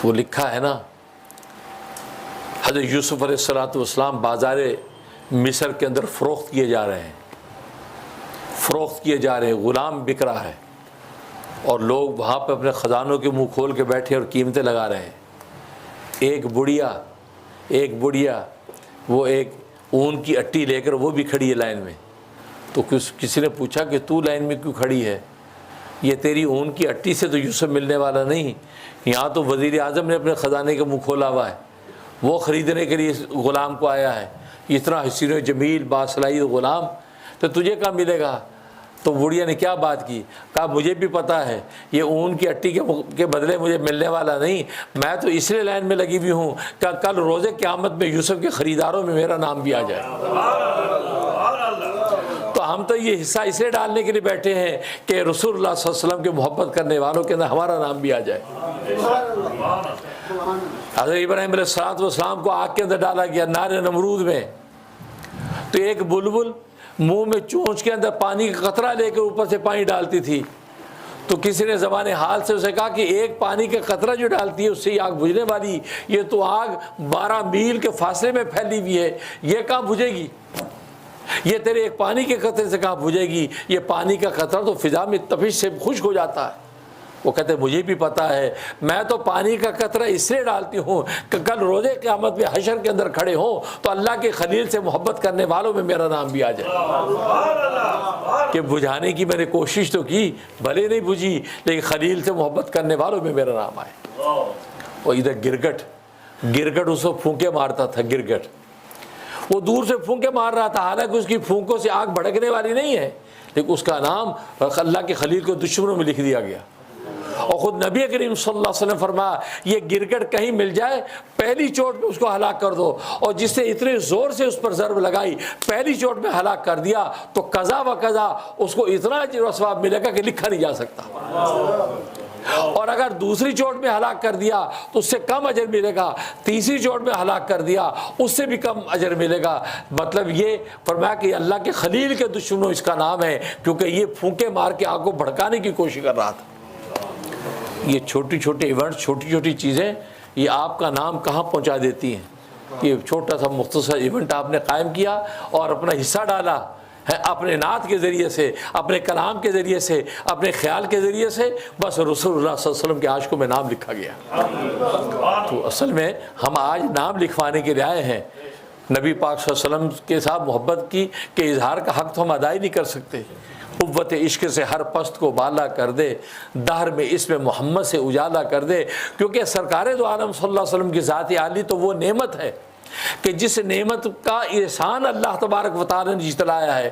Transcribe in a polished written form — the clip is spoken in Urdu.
وہ لکھا ہے نا، حضرت یوسف علیہ السلام بازار مصر کے اندر فروخت کیے جا رہے ہیں، فروخت کیے جا رہے ہیں، غلام بک رہا ہے، اور لوگ وہاں پہ اپنے خزانوں کے منہ کھول کے بیٹھے اور قیمتیں لگا رہے ہیں۔ ایک بڑھیا وہ ایک اون کی اٹی لے کر وہ بھی کھڑی ہے لائن میں۔ تو کسی نے پوچھا کہ تو لائن میں کیوں کھڑی ہے؟ یہ تیری اون کی اٹی سے تو یوسف ملنے والا نہیں، یہاں تو وزیر اعظم نے اپنے خزانے کا منہ کھولا ہوا ہے، وہ خریدنے کے لیے غلام کو آیا ہے، اتنا حسین و جمیل باصلاحیت غلام، تو تجھے کہاں ملے گا؟ تو بڑھیا نے کیا بات کی، کہا مجھے بھی پتہ ہے یہ اون کی اٹی کے بدلے مجھے ملنے والا نہیں، میں تو اس لیے لائن میں لگی ہوئی ہوں کہ کل روز قیامت میں یوسف کے خریداروں میں میرا نام بھی آ جائے۔ تو ہم تو یہ حصہ اس لیے ڈالنے کے لیے بیٹھے ہیں کہ رسول اللہ صلی اللہ علیہ وسلم کے محبت کرنے والوں کے اندر ہمارا نام بھی آ جائے۔ حضرت ابراہیم علیہ السلام کو آگ کے اندر ڈالا گیا نار نمرود میں، تو ایک بلبل منہ میں چونچ کے اندر پانی کا قطرہ لے کے اوپر سے پانی ڈالتی تھی، تو کسی نے زبان حال سے اسے کہا کہ ایک پانی کا قطرہ جو ڈالتی ہے اس سے یہ آگ بجھنے والی، یہ تو آگ 12 میل کے فاصلے میں پھیلی ہوئی ہے، یہ کہاں بجھے گی؟ یہ تیرے ایک پانی کے قطرے سے کہاں بجھے گی؟ یہ پانی کا قطرہ تو فضا میں تپش سے خشک ہو جاتا ہے۔ وہ کہتے ہیں مجھے بھی پتہ ہے، میں تو پانی کا قطرہ اس لیے ڈالتی ہوں کہ کل روز قیامت میں حشر کے اندر کھڑے ہوں تو اللہ کے خلیل سے محبت کرنے والوں میں میرا نام بھی آ جائے۔ کہ بجھانے کی میں نے کوشش تو کی، بھلے نہیں بجھی، لیکن خلیل سے محبت کرنے والوں میں میرا نام آئے۔ اور ادھر گرگٹ اس کو پھونکے مارتا تھا، گرگٹ وہ دور سے پھونکے مار رہا تھا، حالانکہ اس کی پھونکوں سے آگ بھڑکنے والی نہیں ہے، لیکن اس کا نام اللہ کے خلیل کو دشمنوں میں لکھ دیا گیا۔ اور خود نبی کریم صلی اللہ علیہ وسلم فرمایا یہ گرگٹ کہیں مل جائے پہلی چوٹ پہ اس کو ہلاک کر دو، اور جس نے اتنے زور سے اس پر ضرب لگائی پہلی چوٹ میں ہلاک کر دیا تو قضا و قضا اس کو اتنا اجر و ثواب ملے گا کہ لکھا نہیں جا سکتا، اور اگر دوسری چوٹ میں ہلاک کر دیا تو اس سے کم اجر ملے گا، تیسری چوٹ میں ہلاک کر دیا اس سے بھی کم اجر ملے گا۔ مطلب یہ فرمایا کہ اللہ کے خلیل کے دشمنوں اس کا نام ہے، کیونکہ یہ پھونکے مار کے آگ کو بھڑکانے کی کوشش کر رہا تھا۔ یہ چھوٹی چھوٹی ایونٹ، چھوٹی چھوٹی چیزیں یہ آپ کا نام کہاں پہنچا دیتی ہیں۔ یہ چھوٹا سا مختصر ایونٹ آپ نے قائم کیا اور اپنا حصہ ڈالا ہے، اپنے نعت کے ذریعے سے، اپنے کلام کے ذریعے سے، اپنے خیال کے ذریعے سے، بس رسول اللہ صلی اللہ علیہ وسلم کے عاشقوں میں نام لکھا گیا۔ تو اصل میں ہم آج نام لکھوانے کے لیے آئے ہیں، نبی پاک صلی اللہ علیہ وسلم کے ساتھ محبت کی کہ اظہار کا حق تو ہم ادا ہی نہیں کر سکتے۔ قوت عشق سے ہر پست کو بالا کر دے، دہر میں اس میں محمد سے اجالا کر دے، کیونکہ سرکار دو عالم صلی اللہ علیہ وسلم کی ذات عالی تو وہ نعمت ہے کہ جس نعمت کا احسان اللہ تبارک و تعالی نے جتلایا ہے